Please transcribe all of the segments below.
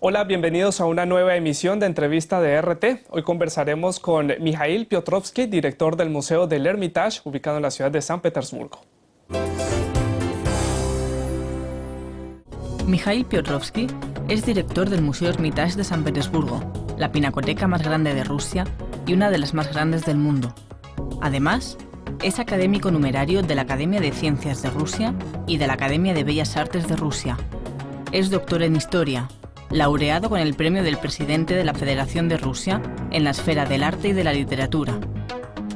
Hola, bienvenidos a una nueva emisión de Entrevista de RT. Hoy conversaremos con Mikhail Piotrowski, director del Museo del Hermitage, ubicado en la ciudad de San Petersburgo. Mikhail Piotrowski es director del Museo Hermitage de San Petersburgo, la pinacoteca más grande de Rusia y una de las más grandes del mundo. Además, es académico numerario de la Academia de Ciencias de Rusia y de la Academia de Bellas Artes de Rusia. Es doctor en Historia, laureado con el premio del presidente de la Federación de Rusia en la esfera del arte y de la literatura,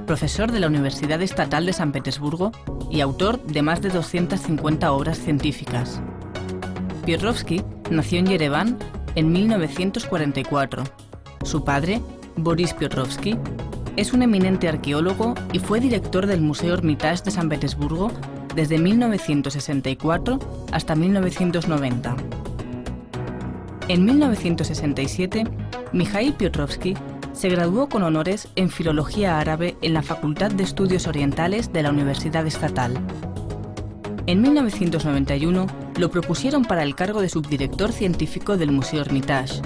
profesor de la Universidad Estatal de San Petersburgo y autor de más de 250 obras científicas. Piotrowski nació en Yereván en 1944. Su padre, Boris Piotrowski, es un eminente arqueólogo y fue director del Museo Hermitage de San Petersburgo desde 1964 hasta 1990. En 1967, Mikhail Piotrowski se graduó con honores en Filología Árabe en la Facultad de Estudios Orientales de la Universidad Estatal. En 1991 lo propusieron para el cargo de subdirector científico del Museo Hermitage.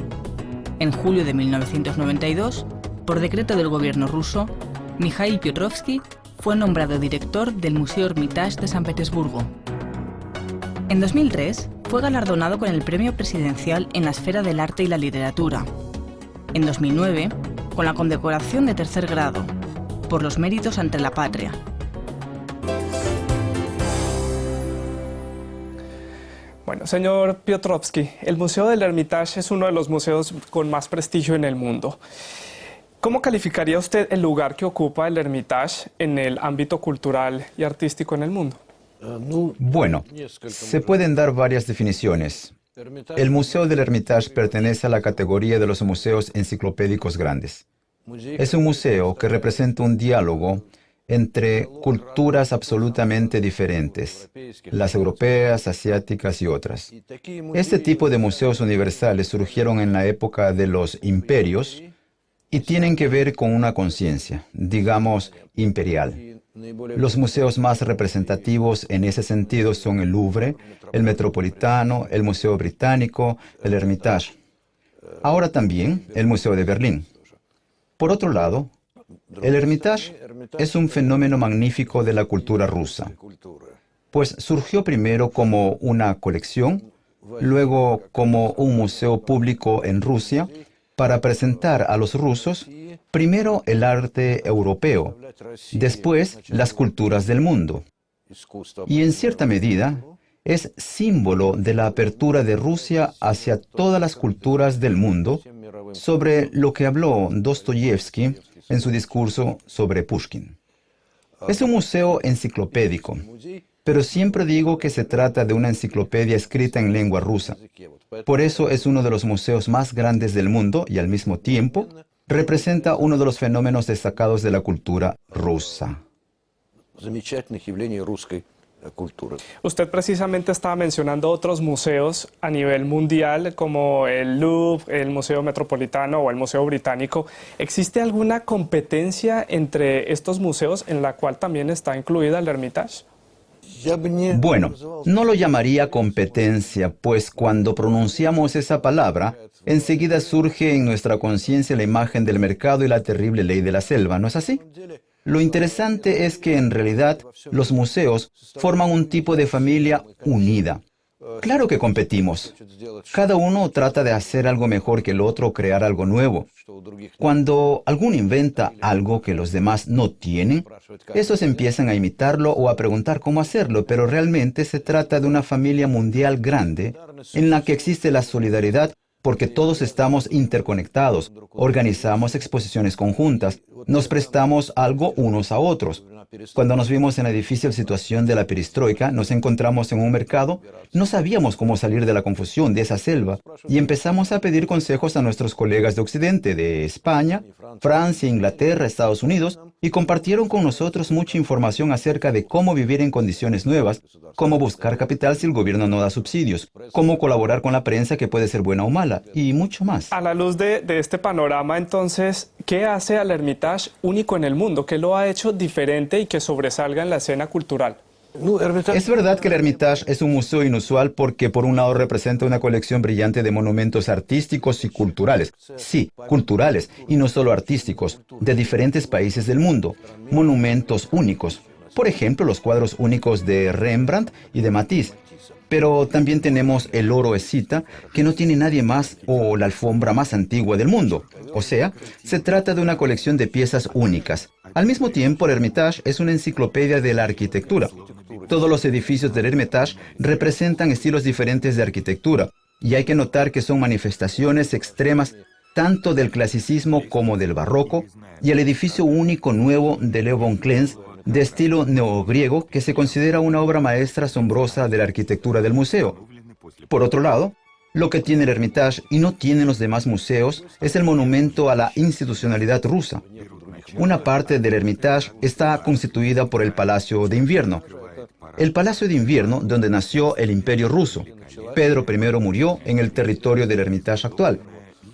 En julio de 1992, por decreto del gobierno ruso, Mikhail Piotrowski fue nombrado director del Museo Hermitage de San Petersburgo. En 2003 fue galardonado con el Premio Presidencial en la esfera del arte y la literatura. En 2009, con la condecoración de tercer grado, por los méritos ante la patria. Bueno, señor Piotrowski, el Museo del Hermitage es uno de los museos con más prestigio en el mundo. ¿Cómo calificaría usted el lugar que ocupa el Hermitage en el ámbito cultural y artístico en el mundo? Bueno, se pueden dar varias definiciones. El Museo del Hermitage pertenece a la categoría de los museos enciclopédicos grandes. Es un museo que representa un diálogo entre culturas absolutamente diferentes, las europeas, asiáticas y otras. Este tipo de museos universales surgieron en la época de los imperios y tienen que ver con una conciencia, digamos, imperial. Los museos más representativos en ese sentido son el Louvre, el Metropolitano, el Museo Británico, el Hermitage. Ahora también el Museo de Berlín. Por otro lado, el Hermitage es un fenómeno magnífico de la cultura rusa, pues surgió primero como una colección, luego como un museo público en Rusia, para presentar a los rusos primero el arte europeo, después las culturas del mundo. Y en cierta medida es símbolo de la apertura de Rusia hacia todas las culturas del mundo, sobre lo que habló Dostoyevsky en su discurso sobre Pushkin. Es un museo enciclopédico, pero siempre digo que se trata de una enciclopedia escrita en lengua rusa. Por eso es uno de los museos más grandes del mundo y al mismo tiempo representa uno de los fenómenos destacados de la cultura rusa. Usted precisamente estaba mencionando otros museos a nivel mundial como el Louvre, el Museo Metropolitano o el Museo Británico. ¿Existe alguna competencia entre estos museos en la cual también está incluida el Hermitage? Bueno, no lo llamaría competencia, pues cuando pronunciamos esa palabra, enseguida surge en nuestra conciencia la imagen del mercado y la terrible ley de la selva, ¿no es así? Lo interesante es que en realidad los museos forman un tipo de familia unida. Claro que competimos. Cada uno trata de hacer algo mejor que el otro, crear algo nuevo. Cuando alguno inventa algo que los demás no tienen, estos empiezan a imitarlo o a preguntar cómo hacerlo, pero realmente se trata de una familia mundial grande en la que existe la solidaridad porque todos estamos interconectados, organizamos exposiciones conjuntas, nos prestamos algo unos a otros. Cuando nos vimos en la difícil situación de la perestroika, nos encontramos en un mercado, no sabíamos cómo salir de la confusión de esa selva y empezamos a pedir consejos a nuestros colegas de Occidente, de España, Francia, Inglaterra, Estados Unidos, y compartieron con nosotros mucha información acerca de cómo vivir en condiciones nuevas, cómo buscar capital si el gobierno no da subsidios, cómo colaborar con la prensa que puede ser buena o mala, y mucho más. A la luz de este panorama, entonces, ¿qué hace al Hermitage único en el mundo? ¿Qué lo ha hecho diferente y que sobresalga en la escena cultural? Es verdad que el Hermitage es un museo inusual porque por un lado representa una colección brillante de monumentos artísticos y culturales. Sí, culturales y no solo artísticos, de diferentes países del mundo. Monumentos únicos. Por ejemplo, los cuadros únicos de Rembrandt y de Matisse. Pero también tenemos el oro escita, que no tiene nadie más, o la alfombra más antigua del mundo. O sea, se trata de una colección de piezas únicas. Al mismo tiempo, el Hermitage es una enciclopedia de la arquitectura. Todos los edificios del Hermitage representan estilos diferentes de arquitectura, y hay que notar que son manifestaciones extremas tanto del clasicismo como del barroco, y el edificio único nuevo de Le Bon Clans, de estilo neogriego, que se considera una obra maestra asombrosa de la arquitectura del museo. Por otro lado, lo que tiene el Hermitage y no tienen los demás museos es el monumento a la institucionalidad rusa. Una parte del Hermitage está constituida por el Palacio de Invierno. El Palacio de Invierno, donde nació el Imperio Ruso. Pedro I murió en el territorio del Hermitage actual.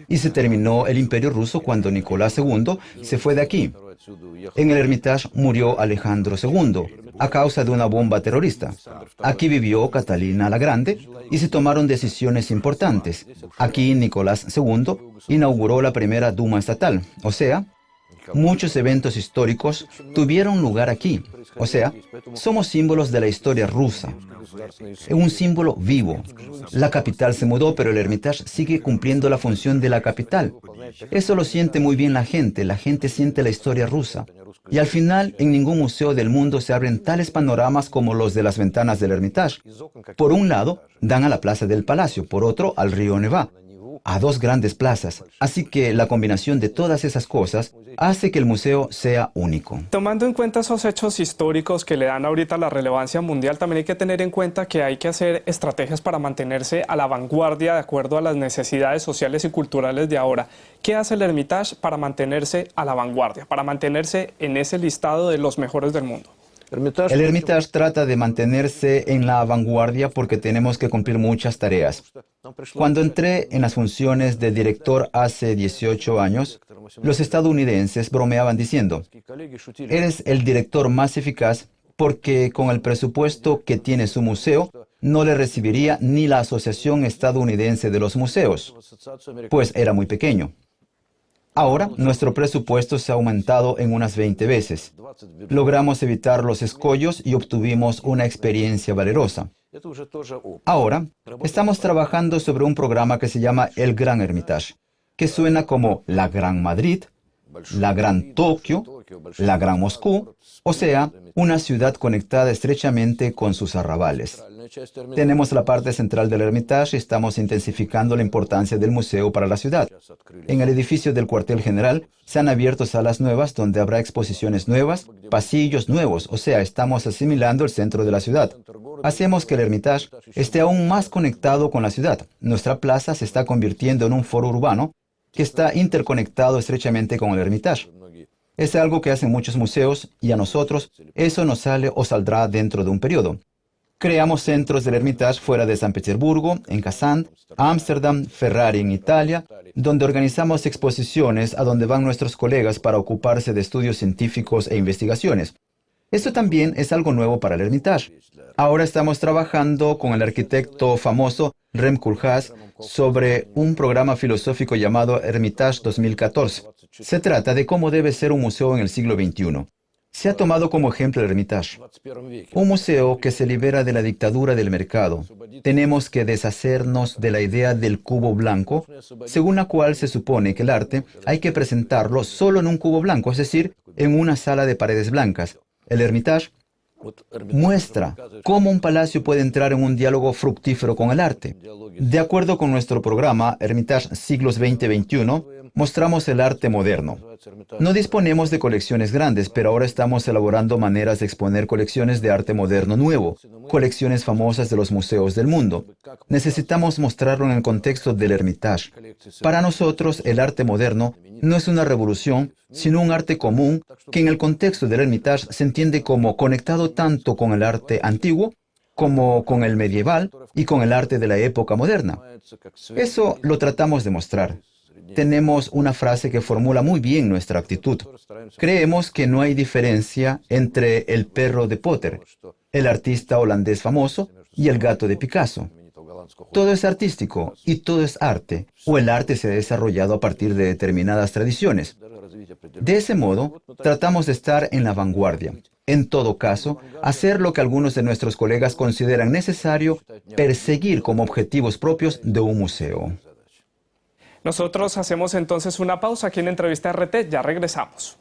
Y se terminó el Imperio Ruso cuando Nicolás II se fue de aquí. En el Hermitage murió Alejandro II a causa de una bomba terrorista. Aquí vivió Catalina la Grande y se tomaron decisiones importantes. Aquí Nicolás II inauguró la primera Duma estatal, o sea, muchos eventos históricos tuvieron lugar aquí. O sea, somos símbolos de la historia rusa. Es un símbolo vivo. La capital se mudó, pero el Hermitage sigue cumpliendo la función de la capital. Eso lo siente muy bien la gente siente la historia rusa. Y al final, en ningún museo del mundo se abren tales panoramas como los de las ventanas del Hermitage. Por un lado, dan a la plaza del Palacio, por otro, al río Neva, a dos grandes plazas. Así que la combinación de todas esas cosas hace que el museo sea único. Tomando en cuenta esos hechos históricos que le dan ahorita la relevancia mundial, también hay que tener en cuenta que hay que hacer estrategias para mantenerse a la vanguardia de acuerdo a las necesidades sociales y culturales de ahora. ¿Qué hace el Hermitage para mantenerse a la vanguardia, para mantenerse en ese listado de los mejores del mundo? El Hermitage trata de mantenerse en la vanguardia porque tenemos que cumplir muchas tareas. Cuando entré en las funciones de director hace 18 años, los estadounidenses bromeaban diciendo, eres el director más eficaz porque con el presupuesto que tiene su museo, no le recibiría ni la Asociación Estadounidense de los Museos, pues era muy pequeño. Ahora, nuestro presupuesto se ha aumentado en unas 20 veces. Logramos evitar los escollos y obtuvimos una experiencia valerosa. Ahora, estamos trabajando sobre un programa que se llama El Gran Hermitage, que suena como la Gran Madrid, la Gran Tokio, la Gran Moscú, o sea, una ciudad conectada estrechamente con sus arrabales. Tenemos la parte central del Hermitage y estamos intensificando la importancia del museo para la ciudad. En el edificio del cuartel general se han abierto salas nuevas donde habrá exposiciones nuevas, pasillos nuevos, o sea, estamos asimilando el centro de la ciudad. Hacemos que el Hermitage esté aún más conectado con la ciudad. Nuestra plaza se está convirtiendo en un foro urbano que está interconectado estrechamente con el Hermitage. Es algo que hacen muchos museos y a nosotros eso nos sale o saldrá dentro de un periodo. Creamos centros del Hermitage fuera de San Petersburgo, en Kazán, Ámsterdam, Ferrari en Italia, donde organizamos exposiciones a donde van nuestros colegas para ocuparse de estudios científicos e investigaciones. Esto también es algo nuevo para el Hermitage. Ahora estamos trabajando con el arquitecto famoso Rem Koolhaas sobre un programa filosófico llamado Hermitage 2014. Se trata de cómo debe ser un museo en el siglo XXI. Se ha tomado como ejemplo el Hermitage, un museo que se libera de la dictadura del mercado. Tenemos que deshacernos de la idea del cubo blanco, según la cual se supone que el arte hay que presentarlo solo en un cubo blanco, es decir, en una sala de paredes blancas. El Hermitage muestra cómo un palacio puede entrar en un diálogo fructífero con el arte. De acuerdo con nuestro programa Hermitage Siglos XX-XXI, mostramos el arte moderno. No disponemos de colecciones grandes, pero ahora estamos elaborando maneras de exponer colecciones de arte moderno nuevo, colecciones famosas de los museos del mundo. Necesitamos mostrarlo en el contexto del Hermitage. Para nosotros, el arte moderno no es una revolución, sino un arte común que en el contexto del Hermitage se entiende como conectado tanto con el arte antiguo como con el medieval y con el arte de la época moderna. Eso lo tratamos de mostrar. tenemos una frase que formula muy bien nuestra actitud. Creemos que no hay diferencia entre el perro de Potter, el artista holandés famoso, y el gato de Picasso. Todo es artístico y todo es arte, o el arte se ha desarrollado a partir de determinadas tradiciones. De ese modo, tratamos de estar en la vanguardia. En todo caso, hacer lo que algunos de nuestros colegas consideran necesario perseguir como objetivos propios de un museo. Nosotros hacemos entonces una pausa aquí en Entrevista RT, ya regresamos.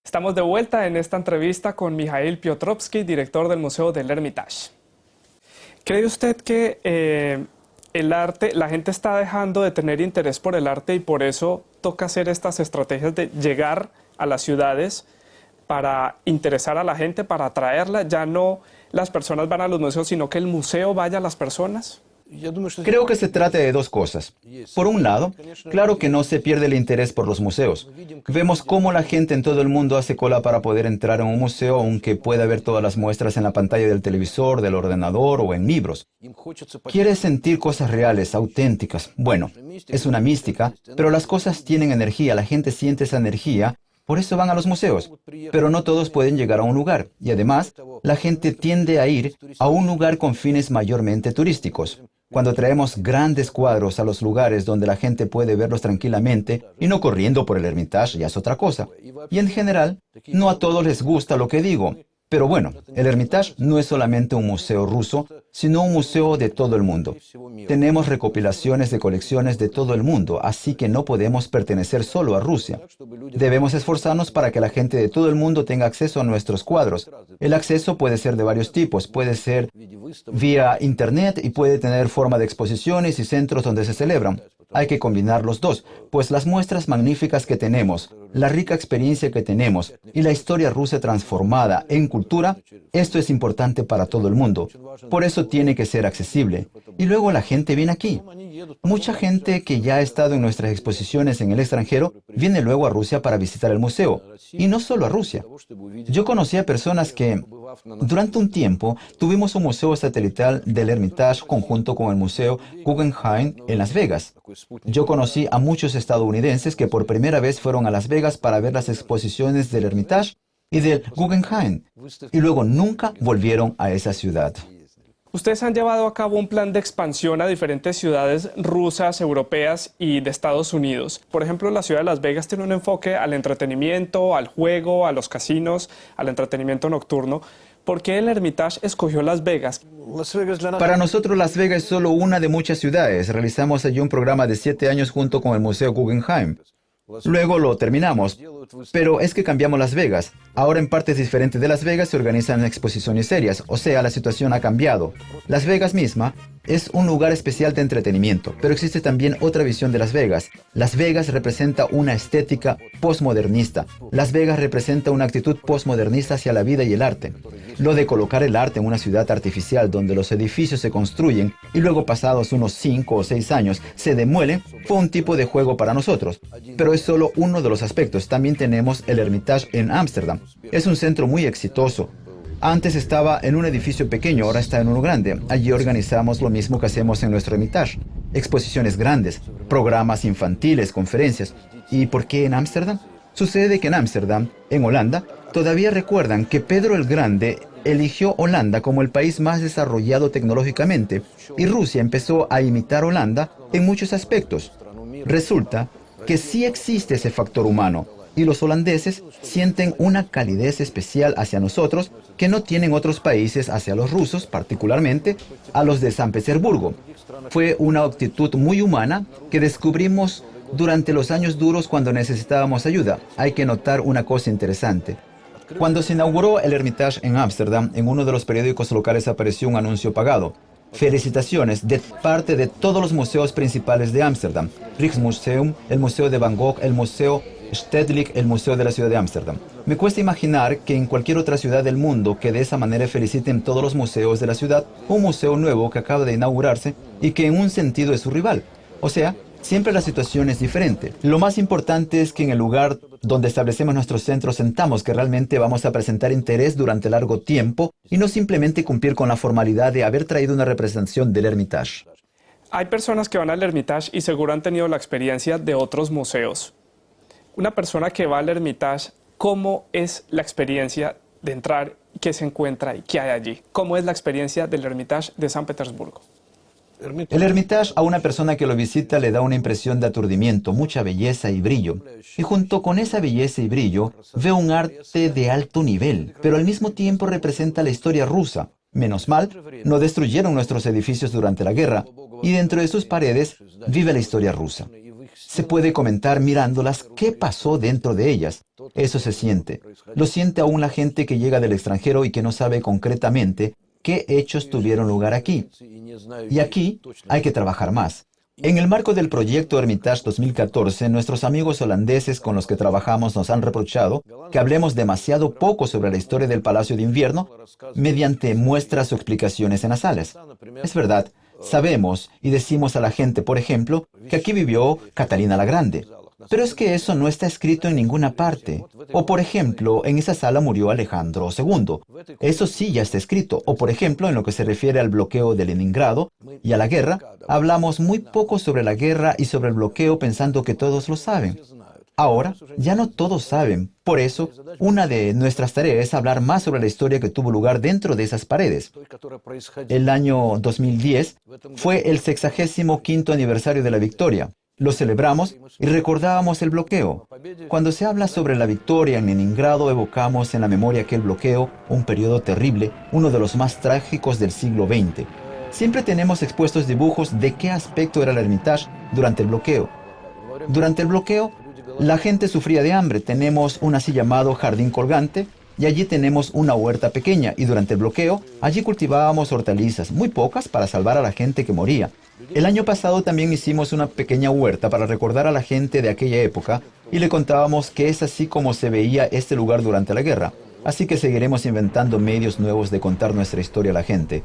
Estamos de vuelta en esta entrevista con Mikhail Piotrowski, director del Museo del Hermitage. ¿Cree usted que el arte, la gente está dejando de tener interés por el arte y por eso toca hacer estas estrategias de llegar a las ciudades para interesar a la gente, para atraerla? Ya no las personas van a los museos, sino que el museo vaya a las personas. Creo que se trata de dos cosas. Por un lado, claro que no se pierde el interés por los museos. Vemos cómo la gente en todo el mundo hace cola para poder entrar a un museo, aunque pueda ver todas las muestras en la pantalla del televisor, del ordenador o en libros. Quiere sentir cosas reales, auténticas. Bueno, es una mística, pero las cosas tienen energía, la gente siente esa energía. Por eso van a los museos, pero no todos pueden llegar a un lugar. Y además, la gente tiende a ir a un lugar con fines mayormente turísticos. Cuando traemos grandes cuadros a los lugares donde la gente puede verlos tranquilamente y no corriendo por el Hermitage, ya es otra cosa. Y en general, no a todos les gusta lo que digo. Pero bueno, el Hermitage no es solamente un museo ruso, sino un museo de todo el mundo. Tenemos recopilaciones de colecciones de todo el mundo, así que no podemos pertenecer solo a Rusia. Debemos esforzarnos para que la gente de todo el mundo tenga acceso a nuestros cuadros. El acceso puede ser de varios tipos, puede ser vía Internet y puede tener forma de exposiciones y centros donde se celebran. Hay que combinar los dos, pues las muestras magníficas que tenemos, la rica experiencia que tenemos y la historia rusa transformada en cultura, esto es importante para todo el mundo. Por eso tiene que ser accesible. Y luego la gente viene aquí. Mucha gente que ya ha estado en nuestras exposiciones en el extranjero viene luego a Rusia para visitar el museo. Y no solo a Rusia. Yo conocí a personas que, durante un tiempo, tuvimos un museo satelital del Hermitage conjunto con el Museo Guggenheim en Las Vegas. Yo conocí a muchos estadounidenses que por primera vez fueron a Las Vegas para ver las exposiciones del Hermitage y del Guggenheim, y luego nunca volvieron a esa ciudad. Ustedes han llevado a cabo un plan de expansión a diferentes ciudades rusas, europeas y de Estados Unidos. Por ejemplo, la ciudad de Las Vegas tiene un enfoque al entretenimiento, al juego, a los casinos, al entretenimiento nocturno. ¿Por qué el Hermitage escogió Las Vegas? Para nosotros Las Vegas es solo una de muchas ciudades. Realizamos allí un programa de 7 años junto con el Museo Guggenheim. Luego lo terminamos, pero es que cambiamos Las Vegas. Ahora en partes diferentes de Las Vegas se organizan exposiciones serias, o sea, la situación ha cambiado. Las Vegas misma es un lugar especial de entretenimiento, pero existe también otra visión de Las Vegas. Las Vegas representa una estética postmodernista. Las Vegas representa una actitud postmodernista hacia la vida y el arte. Lo de colocar el arte en una ciudad artificial donde los edificios se construyen y luego pasados unos 5 o 6 años se demuelen fue un tipo de juego para nosotros. Pero es solo uno de los aspectos. También tenemos el Hermitage en Ámsterdam. Es un centro muy exitoso. Antes estaba en un edificio pequeño, ahora está en uno grande. Allí organizamos lo mismo que hacemos en nuestro Hermitage. Exposiciones grandes, programas infantiles, conferencias. ¿Y por qué en Ámsterdam? Sucede que en Ámsterdam, en Holanda, todavía recuerdan que Pedro el Grande eligió Holanda como el país más desarrollado tecnológicamente y Rusia empezó a imitar Holanda en muchos aspectos. Resulta que sí existe ese factor humano y los holandeses sienten una calidez especial hacia nosotros que no tienen otros países hacia los rusos, particularmente a los de San Petersburgo. Fue una actitud muy humana que descubrimos durante los años duros cuando necesitábamos ayuda. Hay que notar una cosa interesante. Cuando se inauguró el Hermitage en Ámsterdam, en uno de los periódicos locales apareció un anuncio pagado. Felicitaciones de parte de todos los museos principales de Ámsterdam. Rijksmuseum, el Museo de Van Gogh, el Museo Stedelijk, el Museo de la Ciudad de Ámsterdam. Me cuesta imaginar que en cualquier otra ciudad del mundo que de esa manera feliciten todos los museos de la ciudad, un museo nuevo que acaba de inaugurarse y que en un sentido es su rival. O sea, Siempre la situación es diferente. Lo más importante es que en el lugar donde establecemos nuestros centros sentamos que realmente vamos a presentar interés durante largo tiempo y no simplemente cumplir con la formalidad de haber traído una representación del Hermitage. Hay personas que van al Hermitage y seguro han tenido la experiencia de otros museos. Una persona que va al Hermitage, ¿cómo es la experiencia de entrar? ¿Qué se encuentra y qué hay allí? ¿Cómo es la experiencia del Hermitage de San Petersburgo? El Hermitage a una persona que lo visita le da una impresión de aturdimiento, mucha belleza y brillo. Y junto con esa belleza y brillo, ve un arte de alto nivel, pero al mismo tiempo representa la historia rusa. Menos mal, no destruyeron nuestros edificios durante la guerra, y dentro de sus paredes vive la historia rusa. Se puede comentar mirándolas qué pasó dentro de ellas. Eso se siente. Lo siente aún la gente que llega del extranjero y que no sabe concretamente qué hechos tuvieron lugar aquí. Y aquí hay que trabajar más. En el marco del proyecto Hermitage 2014, nuestros amigos holandeses con los que trabajamos nos han reprochado que hablemos demasiado poco sobre la historia del Palacio de Invierno mediante muestras o explicaciones en las salas. Es verdad, sabemos y decimos a la gente, por ejemplo, que aquí vivió Catalina la Grande. Pero es que eso no está escrito en ninguna parte. O, por ejemplo, en esa sala murió Alejandro II. Eso sí ya está escrito. O, por ejemplo, en lo que se refiere al bloqueo de Leningrado y a la guerra, hablamos muy poco sobre la guerra y sobre el bloqueo pensando que todos lo saben. Ahora, ya no todos saben. Por eso, una de nuestras tareas es hablar más sobre la historia que tuvo lugar dentro de esas paredes. El año 2010 fue el 65º aniversario de la victoria. Lo celebramos y recordábamos el bloqueo. Cuando se habla sobre la victoria en Leningrado, evocamos en la memoria aquel bloqueo, un periodo terrible, uno de los más trágicos del siglo XX. Siempre tenemos expuestos dibujos de qué aspecto era el Hermitage durante el bloqueo. Durante el bloqueo, la gente sufría de hambre. Tenemos un así llamado jardín colgante y allí tenemos una huerta pequeña. Y durante el bloqueo, allí cultivábamos hortalizas, muy pocas para salvar a la gente que moría. El año pasado también hicimos una pequeña huerta para recordar a la gente de aquella época y le contábamos que es así como se veía este lugar durante la guerra. Así que seguiremos inventando medios nuevos de contar nuestra historia a la gente.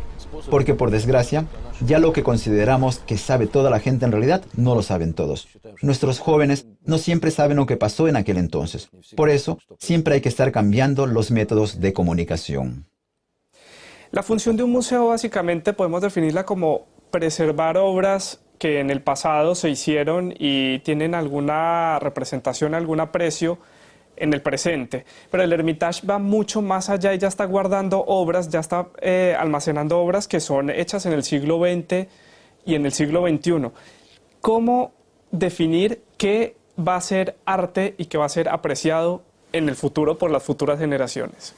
Porque por desgracia, ya lo que consideramos que sabe toda la gente en realidad, no lo saben todos. Nuestros jóvenes no siempre saben lo que pasó en aquel entonces. Por eso, siempre hay que estar cambiando los métodos de comunicación. La función de un museo básicamente podemos definirla como preservar obras que en el pasado se hicieron y tienen alguna representación, algún aprecio en el presente. Pero el Hermitage va mucho más allá y ya está guardando obras, ya está almacenando obras que son hechas en el siglo XX y en el siglo XXI. ¿Cómo definir qué va a ser arte y qué va a ser apreciado en el futuro por las futuras generaciones?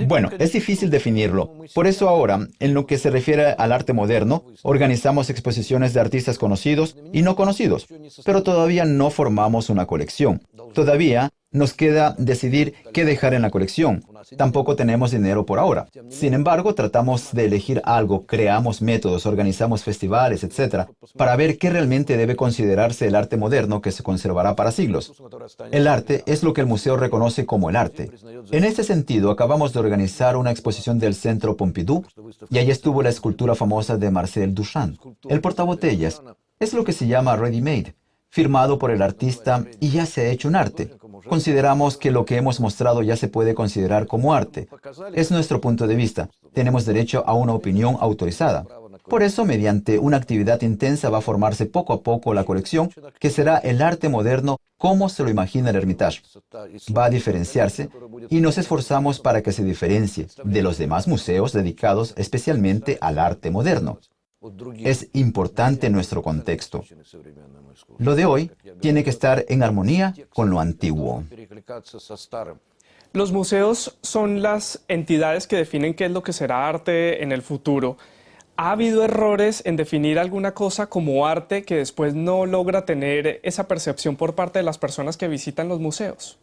Bueno, es difícil definirlo. Por eso ahora, en lo que se refiere al arte moderno, organizamos exposiciones de artistas conocidos y no conocidos, pero todavía no formamos una colección. Todavía nos queda decidir qué dejar en la colección. Tampoco tenemos dinero por ahora. Sin embargo, tratamos de elegir algo, creamos métodos, organizamos festivales, etc., para ver qué realmente debe considerarse el arte moderno que se conservará para siglos. El arte es lo que el museo reconoce como el arte. En este sentido, acabamos de organizar una exposición del Centro Pompidou y allí estuvo la escultura famosa de Marcel Duchamp, el portabotellas. Es lo que se llama ready-made, firmado por el artista y ya se ha hecho un arte. Consideramos que lo que hemos mostrado ya se puede considerar como arte. Es nuestro punto de vista. Tenemos derecho a una opinión autorizada. Por eso, mediante una actividad intensa va a formarse poco a poco la colección, que será el arte moderno como se lo imagina el Hermitage. Va a diferenciarse y nos esforzamos para que se diferencie de los demás museos dedicados especialmente al arte moderno. Es importante nuestro contexto. Lo de hoy tiene que estar en armonía con lo antiguo. Los museos son las entidades que definen qué es lo que será arte en el futuro. ¿Ha habido errores en definir alguna cosa como arte que después no logra tener esa percepción por parte de las personas que visitan los museos?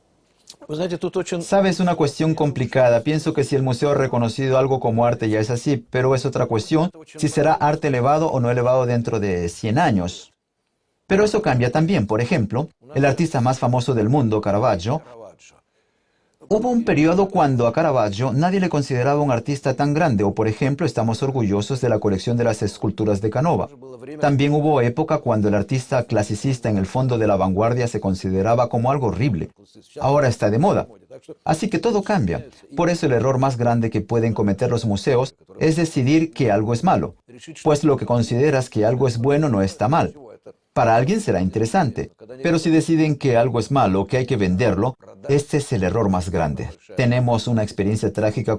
Sabes, una cuestión complicada. Pienso que si el museo ha reconocido algo como arte ya es así, pero es otra cuestión si será arte elevado o no elevado dentro de 100 años. Pero eso cambia también. Por ejemplo, el artista más famoso del mundo, Caravaggio, Hubo un periodo cuando a Caravaggio nadie le consideraba un artista tan grande, o por ejemplo, estamos orgullosos de la colección de las esculturas de Canova. También hubo época cuando el artista clasicista en el fondo de la vanguardia se consideraba como algo horrible. Ahora está de moda. Así que todo cambia. Por eso el error más grande que pueden cometer los museos es decidir que algo es malo, pues lo que consideras que algo es bueno no está mal. Para alguien será interesante, pero si deciden que algo es malo, que hay que venderlo, este es el error más grande. Tenemos una experiencia trágica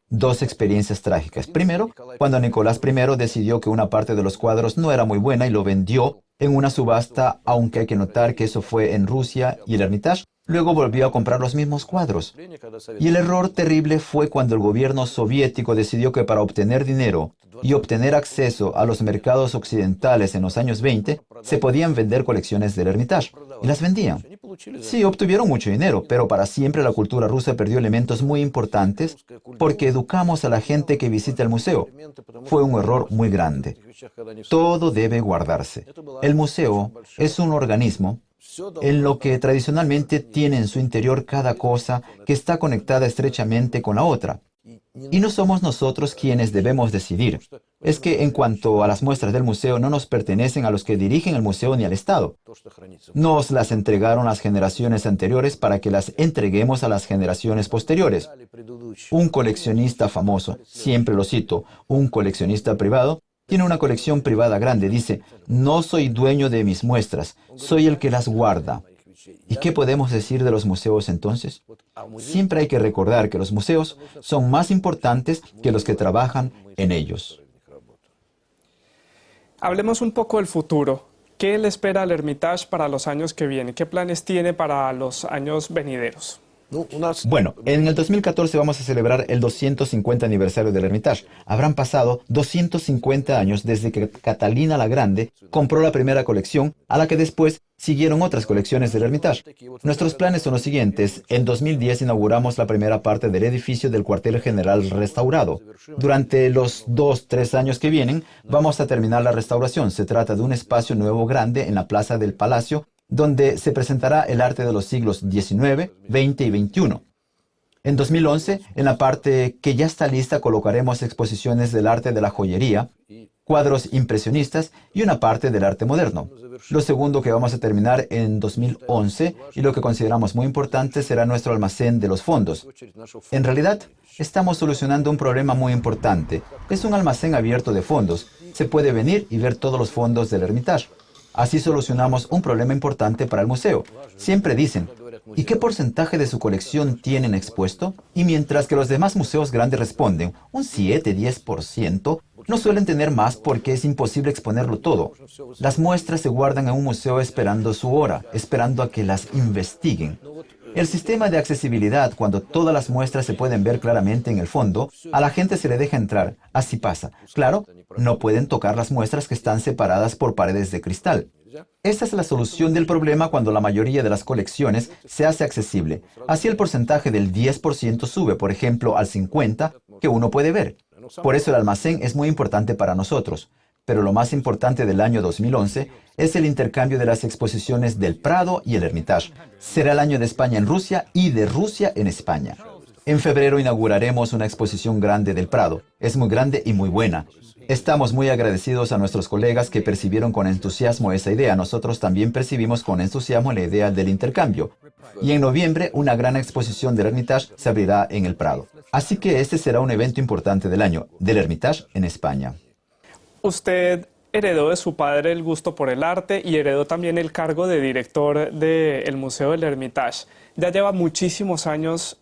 dos experiencias trágicas. Primero, cuando Nicolás I decidió que una parte de los cuadros no era muy buena y lo vendió en una subasta, aunque hay que notar que eso fue en Rusia y el Hermitage luego volvió a comprar los mismos cuadros. Y el error terrible fue cuando el gobierno soviético decidió que para obtener dinero y obtener acceso a los mercados occidentales en los años 20, se podían vender colecciones del Hermitage. Y las vendían. Sí, obtuvieron mucho dinero, pero para siempre la cultura rusa perdió elementos muy importantes porque educamos a la gente que visita el museo. Fue un error muy grande. Todo debe guardarse. El museo es un organismo en lo que tradicionalmente tiene en su interior cada cosa que está conectada estrechamente con la otra. Y no somos nosotros quienes debemos decidir. Es que en cuanto a las muestras del museo no nos pertenecen a los que dirigen el museo ni al Estado. Nos las entregaron las generaciones anteriores para que las entreguemos a las generaciones posteriores. Un coleccionista famoso, siempre lo cito, un coleccionista privado, tiene una colección privada grande. Dice, no soy dueño de mis muestras, soy el que las guarda. ¿Y qué podemos decir de los museos entonces? Siempre hay que recordar que los museos son más importantes que los que trabajan en ellos. Hablemos un poco del futuro. ¿Qué le espera al Hermitage para los años que vienen? ¿Qué planes tiene para los años venideros? Bueno, en el 2014 vamos a celebrar el 250 aniversario del Hermitage. Habrán pasado 250 años desde que Catalina la Grande compró la primera colección, a la que después siguieron otras colecciones del Hermitage. Nuestros planes son los siguientes. En 2010 inauguramos la primera parte del edificio del cuartel general restaurado. Durante los 2-3 años que vienen, vamos a terminar la restauración. Se trata de un espacio nuevo grande en la plaza del Palacio, donde se presentará el arte de los siglos XIX, XX y XXI. En 2011, en la parte que ya está lista, colocaremos exposiciones del arte de la joyería, cuadros impresionistas y una parte del arte moderno. Lo segundo que vamos a terminar en 2011, y lo que consideramos muy importante, será nuestro almacén de los fondos. En realidad, estamos solucionando un problema muy importante. Es un almacén abierto de fondos. Se puede venir y ver todos los fondos del Hermitage. Así solucionamos un problema importante para el museo. Siempre dicen, ¿y qué porcentaje de su colección tienen expuesto? Y mientras que los demás museos grandes responden, un 7-10%, no suelen tener más porque es imposible exponerlo todo. Las muestras se guardan en un museo esperando su hora, esperando a que las investiguen. El sistema de accesibilidad, cuando todas las muestras se pueden ver claramente en el fondo, a la gente se le deja entrar. Así pasa. Claro, no pueden tocar las muestras que están separadas por paredes de cristal. Esta es la solución del problema cuando la mayoría de las colecciones se hace accesible. Así el porcentaje del 10% sube, por ejemplo, al 50%, que uno puede ver. Por eso el almacén es muy importante para nosotros. Pero lo más importante del año 2011 es el intercambio de las exposiciones del Prado y el Hermitage. Será el año de España en Rusia y de Rusia en España. En febrero inauguraremos una exposición grande del Prado. Es muy grande y muy buena. Estamos muy agradecidos a nuestros colegas que percibieron con entusiasmo esa idea. Nosotros también percibimos con entusiasmo la idea del intercambio. Y en noviembre, una gran exposición del Hermitage se abrirá en el Prado. Así que este será un evento importante del año, del Hermitage en España. Usted heredó de su padre el gusto por el arte y heredó también el cargo de director del Museo del Hermitage. Ya lleva muchísimos años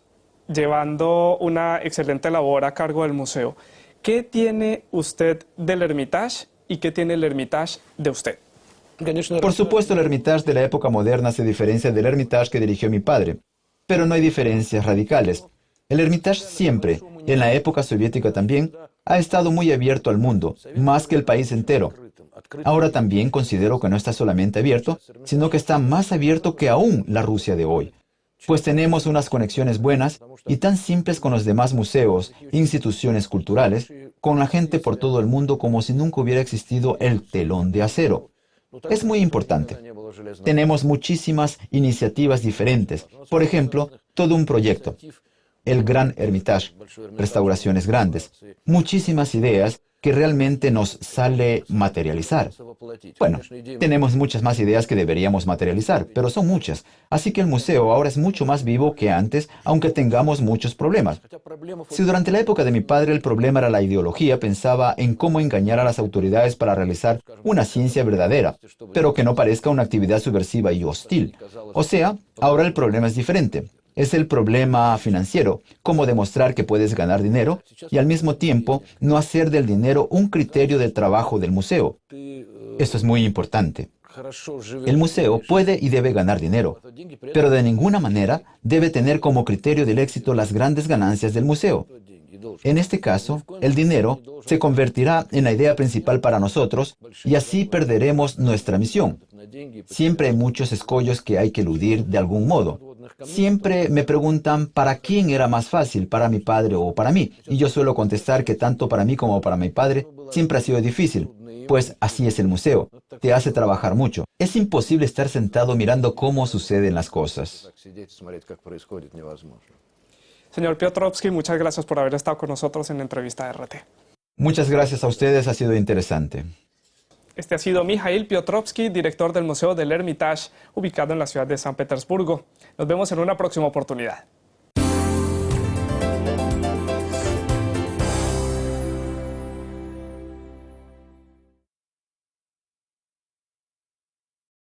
llevando una excelente labor a cargo del museo. ¿Qué tiene usted del Hermitage y qué tiene el Hermitage de usted? Por supuesto, el Hermitage de la época moderna se diferencia del Hermitage que dirigió mi padre, pero no hay diferencias radicales. El Hermitage siempre, en la época soviética también, ha estado muy abierto al mundo, más que el país entero. Ahora también considero que no está solamente abierto, sino que está más abierto que aún la Rusia de hoy. Pues tenemos unas conexiones buenas y tan simples con los demás museos, instituciones culturales, con la gente por todo el mundo como si nunca hubiera existido el telón de acero. Es muy importante. Tenemos muchísimas iniciativas diferentes. Por ejemplo, todo un proyecto. El Gran Hermitage, restauraciones grandes, muchísimas ideas que realmente nos sale materializar. Bueno, tenemos muchas más ideas que deberíamos materializar, pero son muchas. Así que el museo ahora es mucho más vivo que antes, aunque tengamos muchos problemas. Si durante la época de mi padre el problema era la ideología, pensaba en cómo engañar a las autoridades para realizar una ciencia verdadera, pero que no parezca una actividad subversiva y hostil. O sea, ahora el problema es diferente. Es el problema financiero, cómo demostrar que puedes ganar dinero y al mismo tiempo no hacer del dinero un criterio del trabajo del museo. Esto es muy importante. El museo puede y debe ganar dinero, pero de ninguna manera debe tener como criterio del éxito las grandes ganancias del museo. En este caso, el dinero se convertirá en la idea principal para nosotros y así perderemos nuestra misión. Siempre hay muchos escollos que hay que eludir de algún modo. Siempre me preguntan para quién era más fácil, para mi padre o para mí. Y yo suelo contestar que tanto para mí como para mi padre siempre ha sido difícil. Pues así es el museo. Te hace trabajar mucho. Es imposible estar sentado mirando cómo suceden las cosas. Señor Piotrowski, muchas gracias por haber estado con nosotros en la entrevista de RT. Muchas gracias a ustedes, ha sido interesante. Este ha sido Mijail Piotrowski, director del Museo del Hermitage, ubicado en la ciudad de San Petersburgo. Nos vemos en una próxima oportunidad.